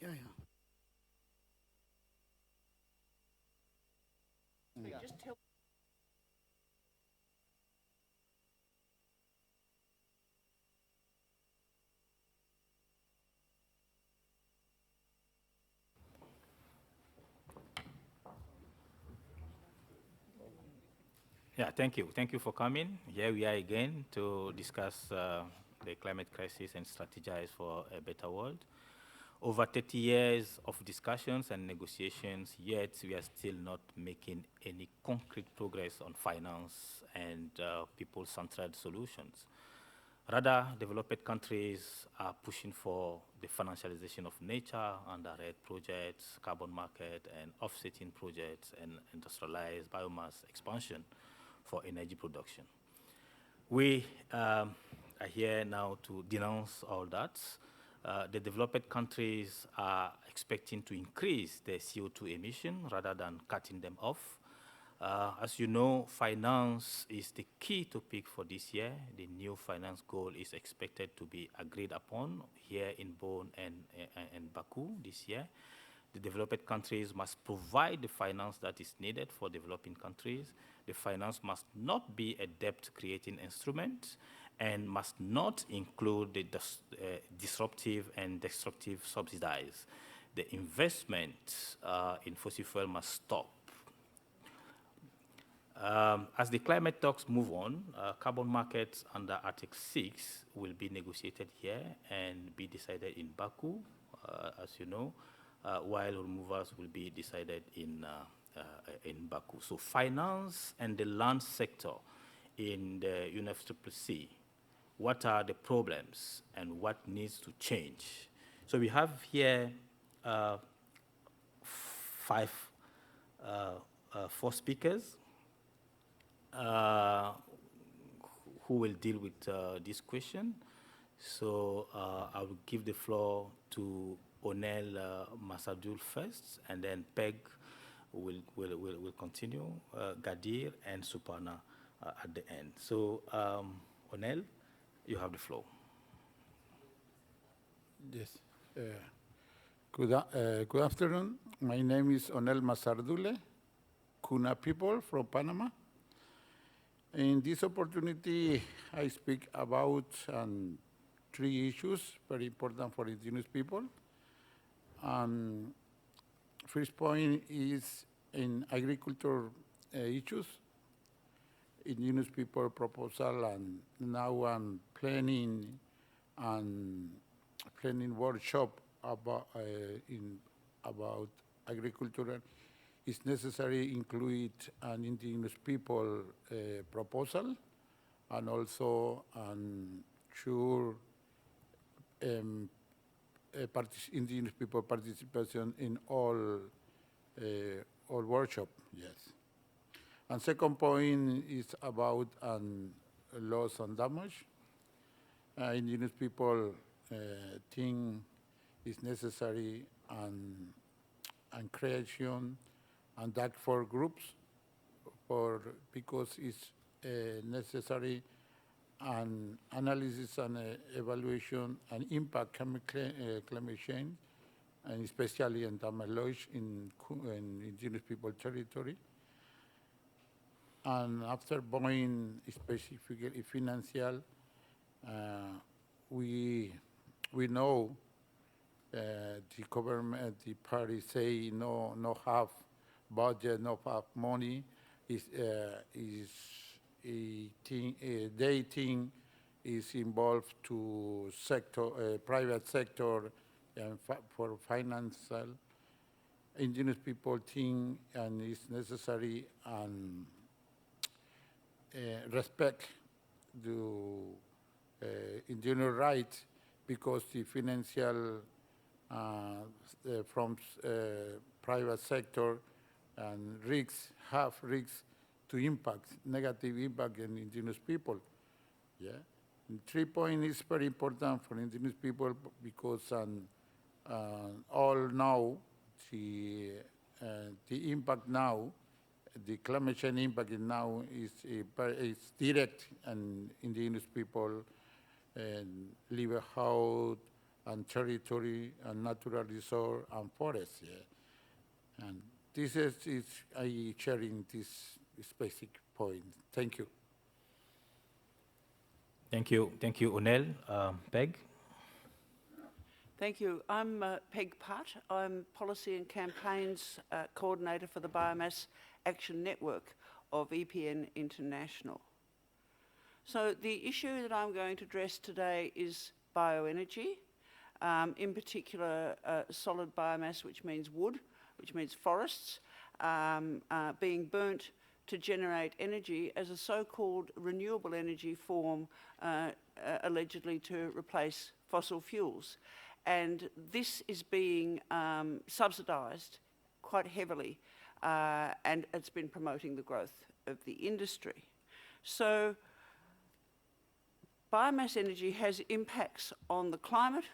Yeah. Just tell. Yeah, thank you. Thank you for coming. Here we are again to discuss the climate crisis and strategize for a better world. Over 30 years of discussions and negotiations, yet we are still not making any concrete progress on finance and people-centered solutions. Rather, developed countries are pushing for the financialization of nature under RED projects, carbon market, and offsetting projects, and industrialized biomass expansion for energy production. We are here now to denounce all that. The developed countries are expecting to increase their CO2 emission rather than cutting them off. As you know, finance is the key topic for this year. The new finance goal is expected to be agreed upon here in Bonn and Baku this year. The developed countries must provide the finance that is needed for developing countries. The finance must not be a debt-creating instrument and must not include the disruptive and destructive subsidies. The investment in fossil fuel must stop. As the climate talks move on, carbon markets under Article 6 will be negotiated here and be decided in Baku, as you know, while removals will be decided in Baku. So finance and the land sector in the UNFCCC, what are the problems and what needs to change? So we have here four speakers who will deal with this question. So I will give the floor to Onel Masadul first, and then Peg will continue, Gadir and Suparna at the end. So Onel, you have the floor. Yes. Good afternoon. My name is Onel Masardule, Kuna people from Panama. In this opportunity, I speak about three issues very important for indigenous people. First point is in agriculture issues, indigenous people proposal, and now I'm planning workshop about agriculture. It's necessary include an indigenous people proposal, and also sure indigenous people participation in all workshop. Yes. And second point is about loss and damage. Indigenous people think is necessary and creation and that for groups because it's necessary and analysis and evaluation and impact climate change, and especially in damage in indigenous people territory. And after going specifically financial, we know the government, the party say no have budget, no have money. They think is involved to sector, private sector, and for financial. Indigenous people think and it's necessary and respect the indigenous rights because the financial from private sector and have risks to negative impact in indigenous people. Yeah. And 3 point is very important for indigenous people because all now the impact now, the climate change impact now is direct and indigenous people and livelihood and territory and natural resource and forests. Yeah. And this is I sharing this basic point. Thank you. Thank you, Unel. Peg? Thank you. I'm Peg Putt. I'm Policy and Campaigns Coordinator for the Biomass Action Network of EPN International. So the issue that I'm going to address today is bioenergy, in particular solid biomass, which means wood, which means forests, being burnt to generate energy as a so-called renewable energy form, allegedly to replace fossil fuels. And this is being subsidised quite heavily, and it's been promoting the growth of the industry. So biomass energy has impacts on the climate,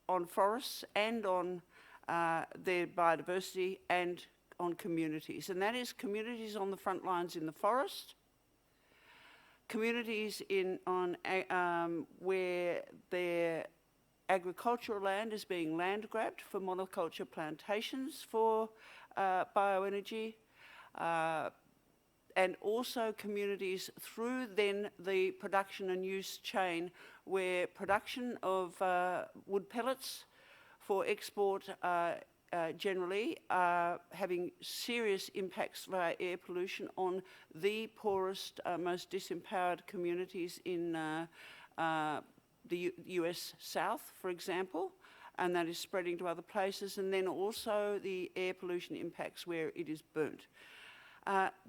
on forests, and on their biodiversity, and on communities. And that is communities on the front lines in the forest, communities where their agricultural land is being land grabbed for monoculture plantations for bioenergy, and also communities through then the production and use chain where production of wood pellets for export generally are having serious impacts via air pollution on the poorest, most disempowered communities in the US South, for example, and that is spreading to other places, and then also the air pollution impacts where it is burnt.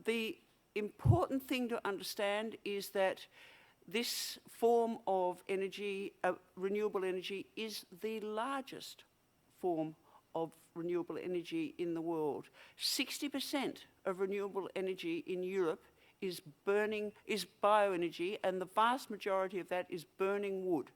The important thing to understand is that this form of energy, renewable energy, is the largest form of renewable energy in the world. 60% of renewable energy in Europe is bioenergy, and the vast majority of that is burning wood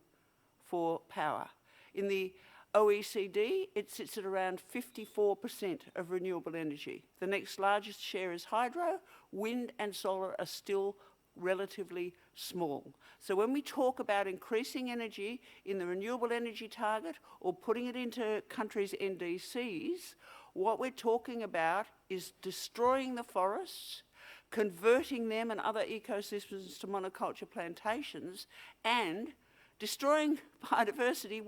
for power. In the OECD, it sits at around 54% of renewable energy. The next largest share is hydro. Wind and solar are still relatively small. So when we talk about increasing energy in the renewable energy target or putting it into countries' NDCs, what we're talking about is destroying the forests, converting them and other ecosystems to monoculture plantations, and destroying biodiversity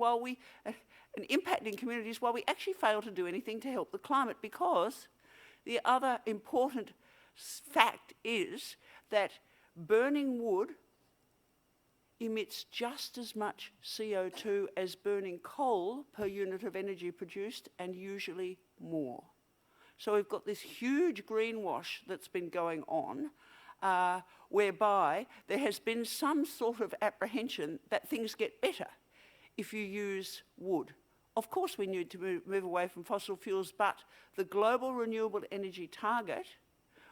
and impacting communities while we actually fail to do anything to help the climate, because the other important fact is that burning wood emits just as much CO2 as burning coal per unit of energy produced, and usually more. So we've got this huge greenwash that's been going on, whereby there has been some sort of apprehension that things get better if you use wood. Of course we need to move away from fossil fuels, but the global renewable energy target,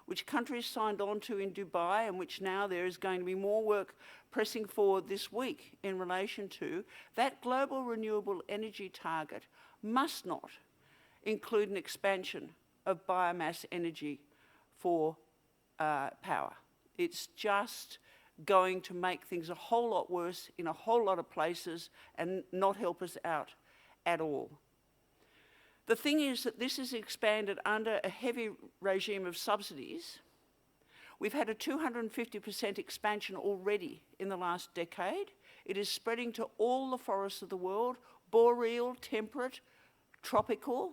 which countries signed on to in Dubai, and which now there is going to be more work pressing forward this week in relation to, that global renewable energy target must not include an expansion of biomass energy for power. It's just going to make things a whole lot worse in a whole lot of places and not help us out at all. The thing is that this is expanded under a heavy regime of subsidies. We've had a 250% expansion already in the last decade. It is spreading to all the forests of the world, boreal, temperate, tropical,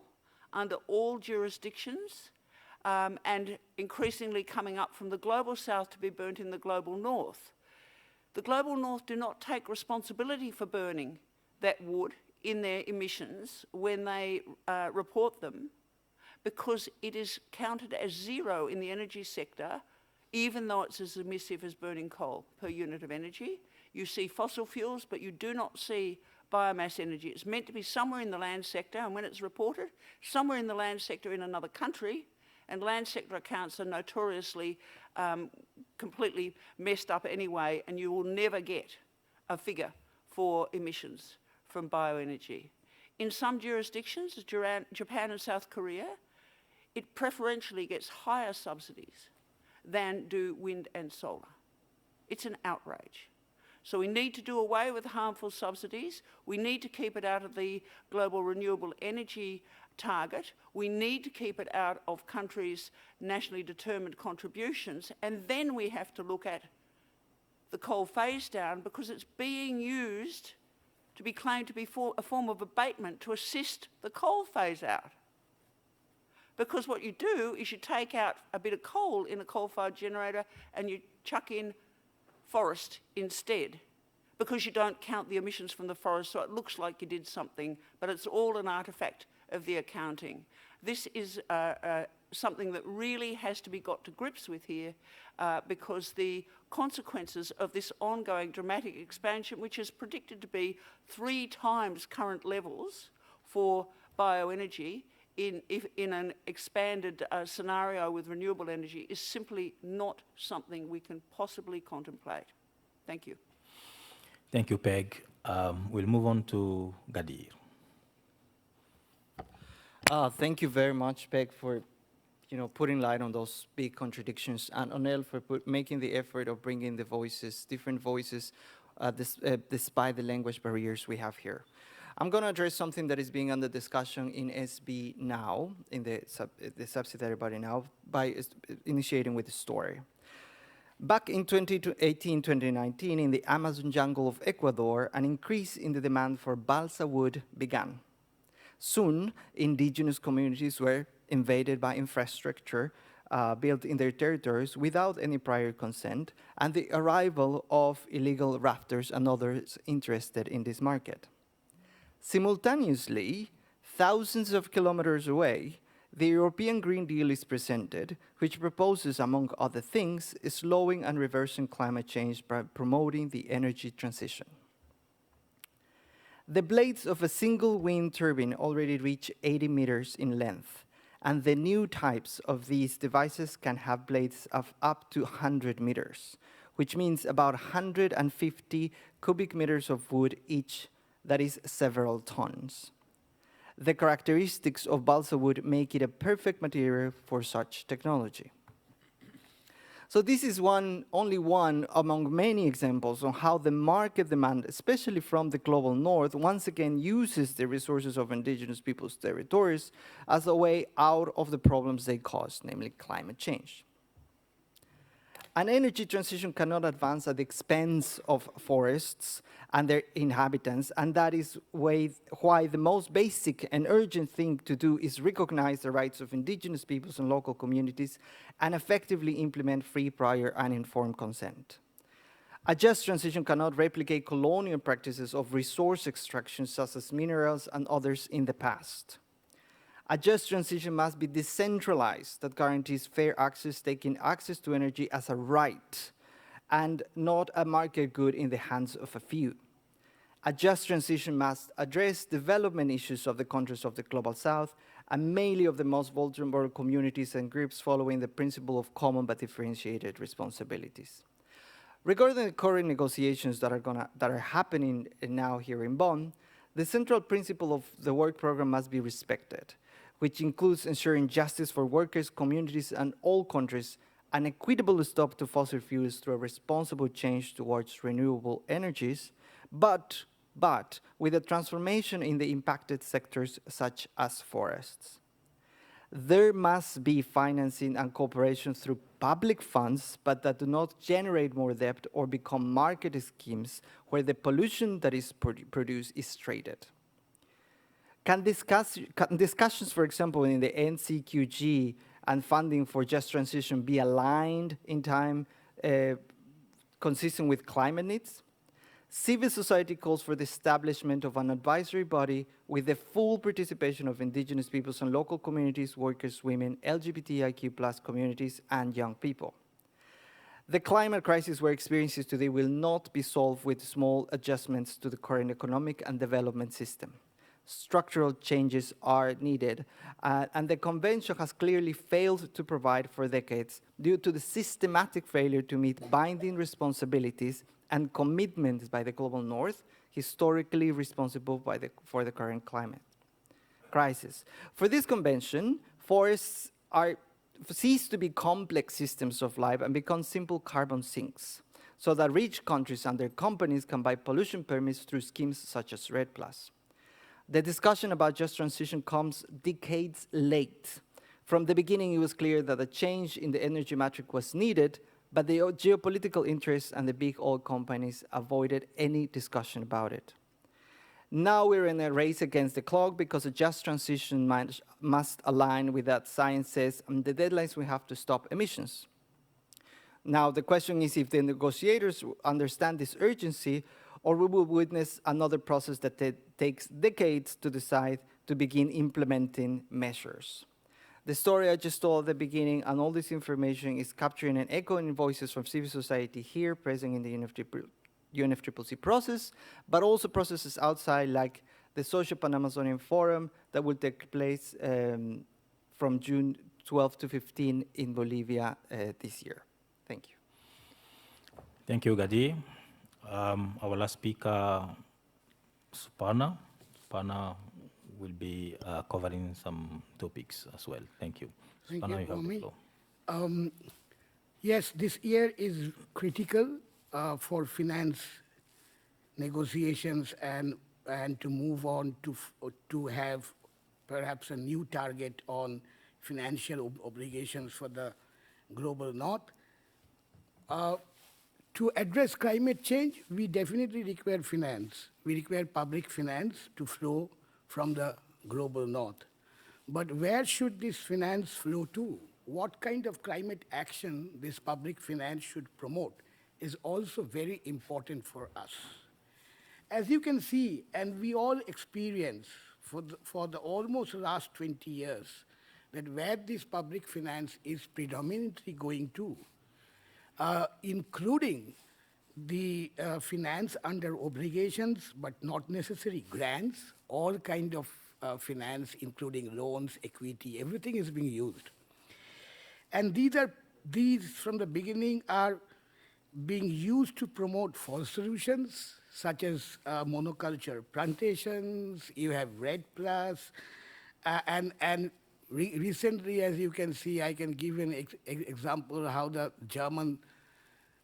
under all jurisdictions, and increasingly coming up from the global south to be burnt in the global north. The global north do not take responsibility for burning that wood in their emissions when they report them, because it is counted as zero in the energy sector, even though it's as emissive as burning coal per unit of energy. You see fossil fuels, but you do not see biomass energy. It's meant to be somewhere in the land sector, and when it's reported, somewhere in the land sector in another country, and land sector accounts are notoriously completely messed up anyway, and you will never get a figure for emissions from bioenergy. In some jurisdictions, Japan and South Korea, it preferentially gets higher subsidies than do wind and solar. It's an outrage. So we need to do away with harmful subsidies. We need to keep it out of the global renewable energy target. We need to keep it out of countries' nationally determined contributions. And then we have to look at the coal phase down, because it's being used to be claimed to be a form of abatement to assist the coal phase out. Because what you do is you take out a bit of coal in a coal-fired generator and you chuck in forest instead, because you don't count the emissions from the forest, so it looks like you did something, but it's all an artefact of the accounting. This is something that really has to be got to grips with here, because the consequences of this ongoing dramatic expansion, which is predicted to be 3 times current levels for bioenergy in an expanded scenario with renewable energy, is simply not something we can possibly contemplate. Thank you. Thank you, Peg. We'll move on to Gadir. Thank you very much, Peg, for putting light on those big contradictions, and Onel for making the effort of bringing the voices, different voices, despite the language barriers we have here. I'm going to address something that is being under discussion in SB now, in the subsidiary body now, by initiating with a story. Back in 2018-2019, in the Amazon jungle of Ecuador, an increase in the demand for balsa wood began. Soon, indigenous communities were invaded by infrastructure built in their territories without any prior consent, and the arrival of illegal rafters and others interested in this market. Simultaneously, thousands of kilometers away, the European Green Deal is presented, which proposes, among other things, slowing and reversing climate change by promoting the energy transition. The blades of a single wind turbine already reach 80 meters in length, and the new types of these devices can have blades of up to 100 meters, which means about 150 cubic meters of wood each, that is several tons. The characteristics of balsa wood make it a perfect material for such technology. So this is only one among many examples on how the market demand, especially from the global north, once again uses the resources of indigenous peoples' territories as a way out of the problems they cause, namely climate change. An energy transition cannot advance at the expense of forests and their inhabitants, and that is why the most basic and urgent thing to do is recognize the rights of indigenous peoples and local communities and effectively implement free, prior, and informed consent. A just transition cannot replicate colonial practices of resource extraction, such as minerals and others in the past. A just transition must be decentralized, that guarantees fair access, taking access to energy as a right and not a market good in the hands of a few. A just transition must address development issues of the countries of the global south, and mainly of the most vulnerable communities and groups, following the principle of common but differentiated responsibilities. Regarding the current negotiations that are happening now here in Bonn, the central principle of the work program must be respected, which includes ensuring justice for workers, communities, and all countries, an equitable stop to fossil fuels through a responsible change towards renewable energies, but with a transformation in the impacted sectors such as forests. There must be financing and cooperation through public funds, but that do not generate more debt or become market schemes where the pollution that is produced is traded. Can discussions, for example, in the NCQG and funding for just transition be aligned in time, consistent with climate needs? Civil society calls for the establishment of an advisory body with the full participation of indigenous peoples and local communities, workers, women, LGBTIQ+ communities, and young people. The climate crisis we're experiencing today will not be solved with small adjustments to the current economic and development system. Structural changes are needed, and the Convention has clearly failed to provide for decades due to the systematic failure to meet binding responsibilities and commitments by the global north, historically responsible for the current climate crisis. For this convention, forests cease to be complex systems of life and become simple carbon sinks. so that rich countries and their companies can buy pollution permits through schemes such as REDD+. The discussion about just transition comes decades late. From the beginning, it was clear that a change in the energy matrix was needed, but the geopolitical interests and the big oil companies avoided any discussion about it. Now we're in a race against the clock because a just transition must align with that science says and the deadlines we have to stop emissions. Now the question is if the negotiators understand this urgency, or we will witness another process that takes decades to decide to begin implementing measures. The story I just told at the beginning and all this information is capturing and echoing voices from civil society here present in the UNFCCC process, but also processes outside like the Social Pan-Amazonian Forum that will take place from June 12 to 15 in Bolivia this year. Thank you. Thank you, Gadi. Our last speaker, Suparna. Suparna will be covering some topics as well. Thank you. Thank Suparna, you, have the Kwame. floor. Yes, this year is critical for finance negotiations and to move on to have perhaps a new target on financial obligations for the global north. To address climate change, we definitely require finance. We require public finance to flow from the global north. But where should this finance flow to? What kind of climate action this public finance should promote is also very important for us. As you can see, and we all experience for the almost last 20 years, that where this public finance is predominantly going to, including the finance under obligations, but not necessarily grants, all kind of finance, including loans, equity, everything is being used. And these from the beginning are being used to promote false solutions, such as monoculture plantations, you have REDD+, and recently, as you can see, I can give an example how the German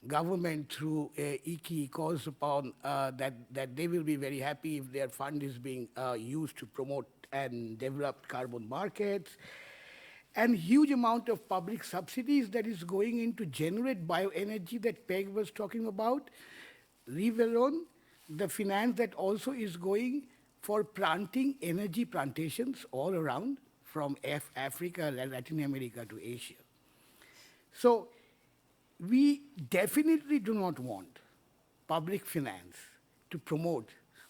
government through IKI calls upon that they will be very happy if their fund is being used to promote and develop carbon markets, and huge amount of public subsidies that is going in to generate bioenergy that Peg was talking about, leave alone the finance that also is going for planting energy plantations all around from Africa, Latin America to Asia. So we definitely do not want public finance to promote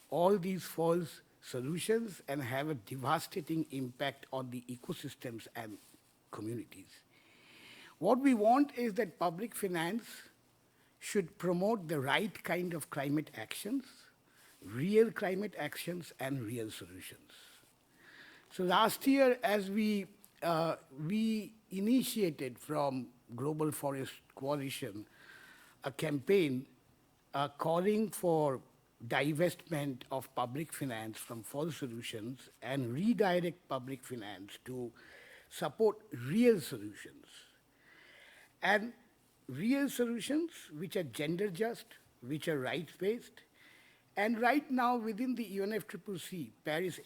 all these false solutions and have a devastating impact on the ecosystems and communities. What we want is that public finance should promote the right kind of climate actions, real climate actions, and real solutions. So last year, as we initiated from Global Forest Coalition a campaign calling for divestment of public finance from false solutions and redirect public finance to support real solutions. And real solutions which are gender just, which are rights-based. And right now within the UNFCCC Paris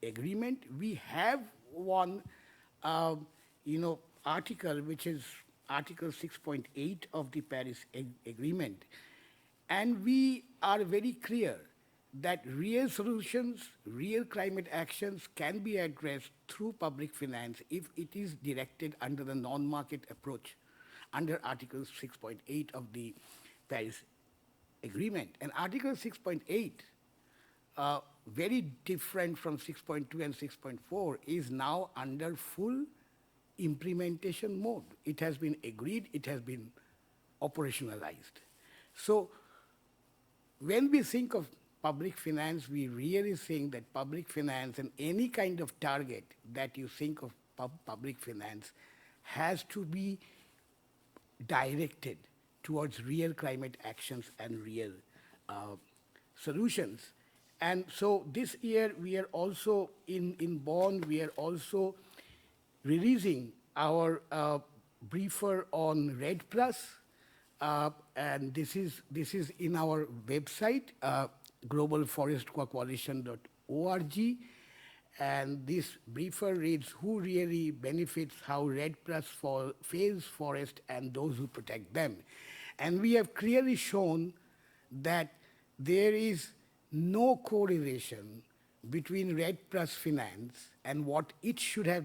Agreement, we have one article, which is Article 6.8 of the Paris Agreement. And we are very clear that real solutions, real climate actions can be addressed through public finance if it is directed under the non-market approach under Article 6.8 of the Paris Agreement. And Article 6.8, very different from 6.2 and 6.4, is now under full implementation mode. It has been agreed, it has been operationalized. So when we think of public finance, we really think that public finance and any kind of target that you think of public finance has to be directed towards real climate actions and real solutions. And so this year we are also in Bonn, we are also releasing our briefer on REDD+, and this is in our website, globalforestcoalition.org. And this briefer reads, who really benefits, how REDD+ fails forest and those who protect them. And we have clearly shown that there is no correlation between REDD+ finance and what it should have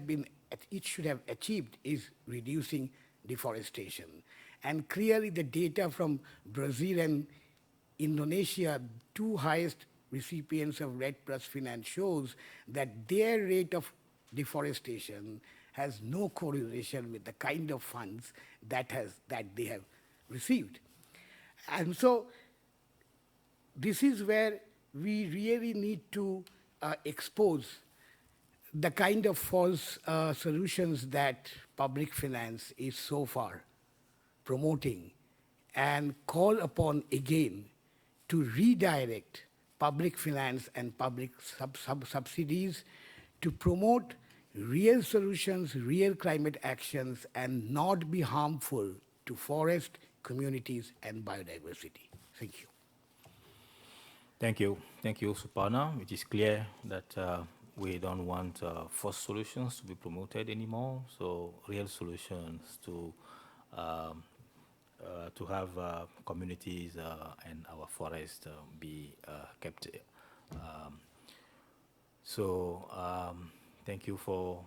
achieved is reducing deforestation. And clearly the data from Brazil and Indonesia, two highest recipients of REDD+ finance, shows that their rate of deforestation has no correlation with the kind of funds that they have received. And so this is where we really need to expose the kind of false solutions that public finance is so far promoting, and call upon again to redirect public finance and public subsidies to promote real solutions, real climate actions, and not be harmful to forest, communities, and biodiversity. Thank you. Thank you. Thank you, Suparna. It is clear that we don't want false solutions to be promoted anymore, so real solutions to have communities and our forests be kept. Thank you for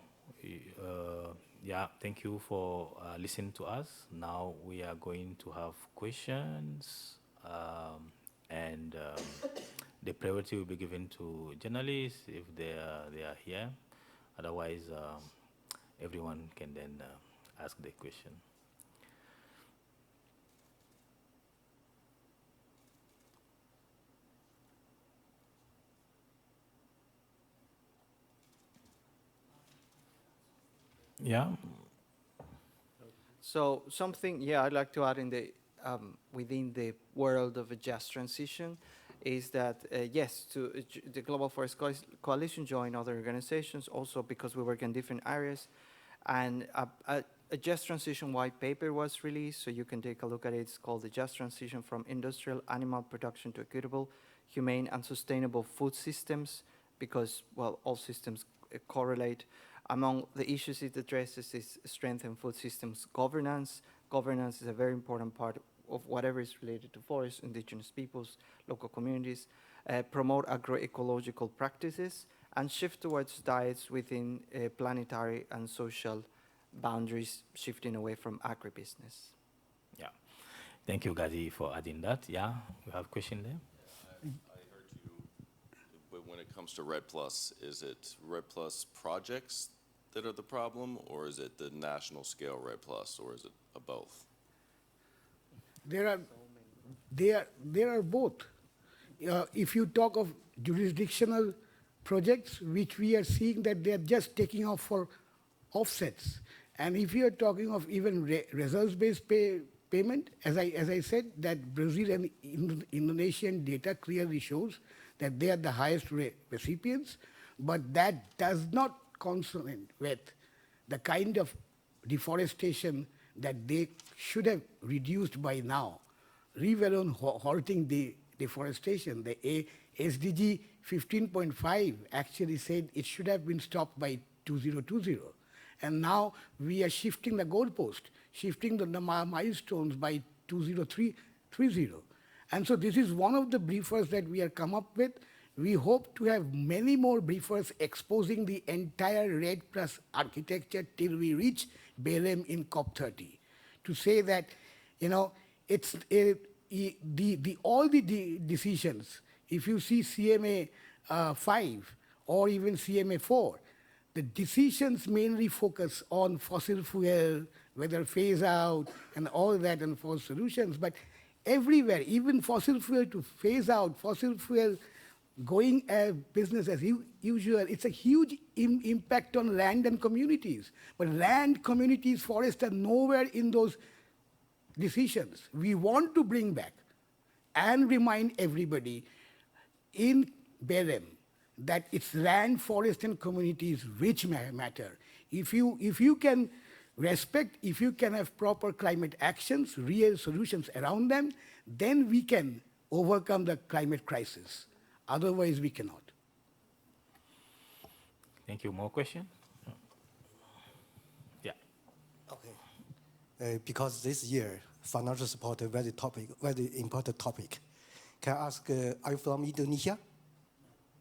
thank you for listening to us. Now we are going to have questions, and the priority will be given to journalists if they are here. Otherwise, everyone can then ask the question. Yeah. So something, I'd like to add in the within the world of a just transition is that, yes, the Global Forest Coalition joined other organizations also because we work in different areas, and a just transition white paper was released, so you can take a look at it. It's called The Just Transition from Industrial Animal Production to Equitable, Humane and Sustainable Food Systems, because, well, all systems correlate. Among the issues it addresses is strengthen food systems governance. Governance is a very important part of whatever is related to forests, indigenous peoples, local communities, promote agroecological practices, and shift towards diets within planetary and social boundaries, shifting away from agribusiness. Yeah. Thank you, Gadi, for adding that. Yeah, we have a question there. I heard you, but when it comes to REDD+, is it REDD+ projects that are the problem, or is it the national scale REDD+, or is it both? There are both. If you talk of jurisdictional projects, which we are seeing that they are just taking off for offsets, and if you are talking of even results-based payment, as I said, that Brazil and Indonesian data clearly shows that they are the highest recipients, but that does not consonant with the kind of deforestation that they should have reduced by now, leave alone halting the deforestation. The SDG 15.5 actually said it should have been stopped by 2020. And now we are shifting the goalpost, shifting the milestones by 2030. And so this is one of the briefers that we have come up with. We hope to have many more briefers exposing the entire REDD+ architecture till we reach Belém in COP30, to say that, you know, it's all the decisions. If you see CMA 5 or even CMA 4, the decisions mainly focus on fossil fuel, whether phase out and all that, and for solutions. But everywhere, even fossil fuel to phase out, fossil fuel going business as usual, it's a huge impact on land and communities. But land, communities, forests are nowhere in those decisions. We want to bring back and remind everybody in Belém that it's land, forest, and communities which matter. If you can respect, if you can have proper climate actions, real solutions around them, then we can overcome the climate crisis. Otherwise, we cannot. Thank you. More questions? Yeah. Okay. Because this year, financial support is very important topic. Can I ask, are you from Indonesia?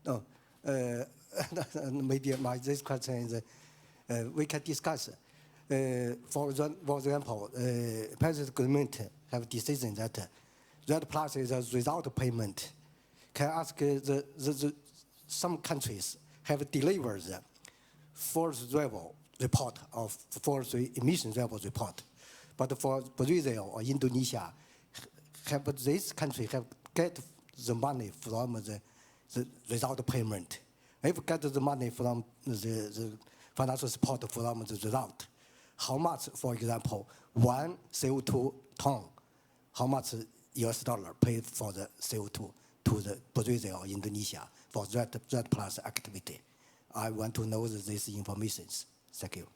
No. Maybe this question is, we can discuss. For example, president government have decision that REDD Plus is without payment. Can I ask some countries have delivered the forest level report of forest emission level report, but for Brazil or Indonesia, have this country have get the money from the without payment? If get the money from the financial support from the result, how much, for example, one CO2 ton, how much US dollar paid for the CO2 to the Brazil or Indonesia for REDD Plus activity? I want to know these information. Thank you.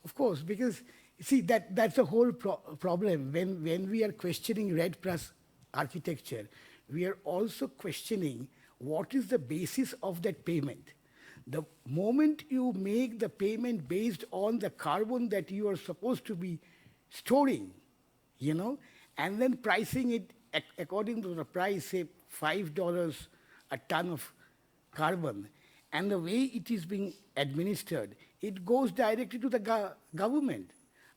Of course, because see that's the whole problem. When we are questioning REDD Plus architecture, we are also questioning what is the basis of that payment. The moment you make the payment based on the carbon that you are supposed to be storing, and then pricing it according to the price, say $5 a ton of carbon, and the way it is being administered, it goes directly to the government.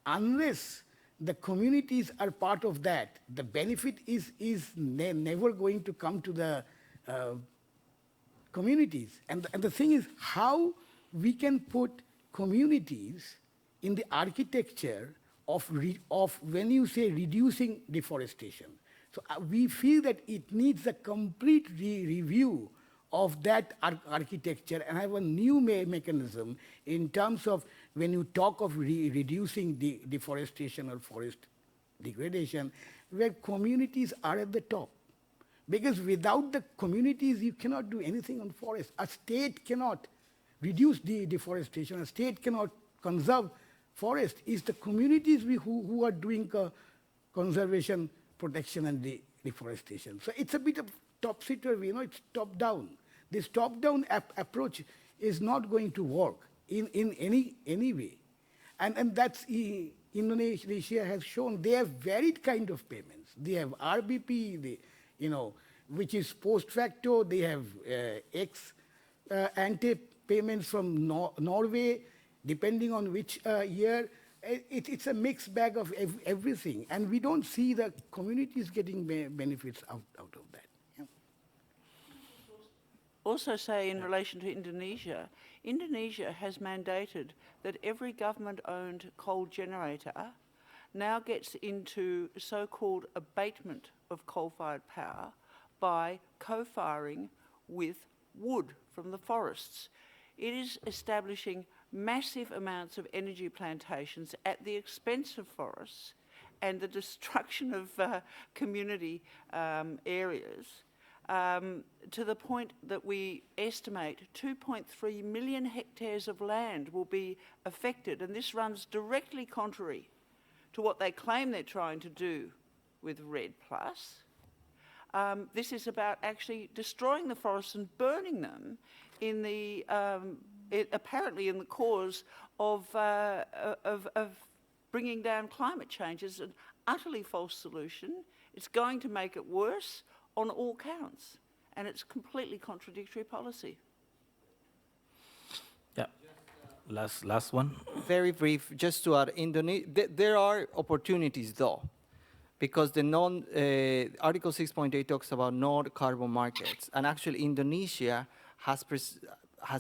Unless the communities are part of that, the benefit is never going to come to the communities. And the thing is how we can put communities in the architecture of when you say reducing deforestation. So we feel that it needs a complete review of that architecture and have a new mechanism in terms of when you talk of reducing deforestation or forest degradation, where communities are at the top. Because without the communities, you cannot do anything on forest. A state cannot reduce deforestation. A state cannot conserve forest. It's the communities who are doing conservation, protection, and deforestation. So it's a bit of topsy-turvy, it's top-down. This top-down approach is not going to work in any way. And that's Indonesia has shown. They have varied kind of payments. They have RBP, which is post facto. They have ante payments from Norway, depending on which year. It's a mixed bag of everything. And we don't see the communities getting benefits out of that. Yeah. Also say in relation to Indonesia, Indonesia has mandated that every government-owned coal generator now gets into so-called abatement of coal-fired power by co-firing with wood from the forests. It is establishing massive amounts of energy plantations at the expense of forests and the destruction of community areas, to the point that we estimate 2.3 million hectares of land will be affected, and this runs directly contrary to what they claim they're trying to do with REDD Plus. This is about actually destroying the forests and burning them in the apparently in the cause of bringing down climate change. Is an utterly false solution. It's going to make it worse on all counts, and it's completely contradictory policy. Yeah. Last one. Very brief, just to add, there are opportunities though, because the Article 6.8 talks about non-carbon markets, and actually Indonesia has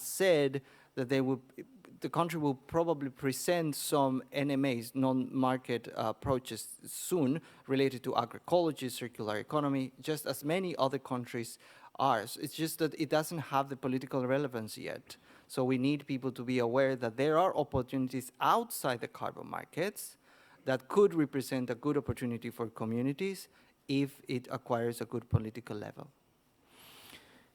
said that the country will probably present some NMAs, non-market approaches, soon related to agroecology, circular economy, just as many other countries are. So it's just that it doesn't have the political relevance yet. So we need people to be aware that there are opportunities outside the carbon markets that could represent a good opportunity for communities if it acquires a good political level.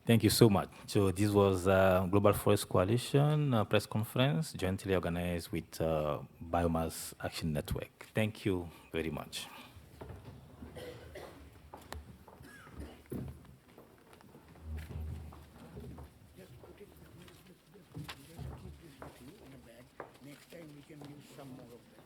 Thank you so much. So this was Global Forest Coalition press conference jointly organized with Biomass Action Network. Thank you very much. Next time we can use some more of that.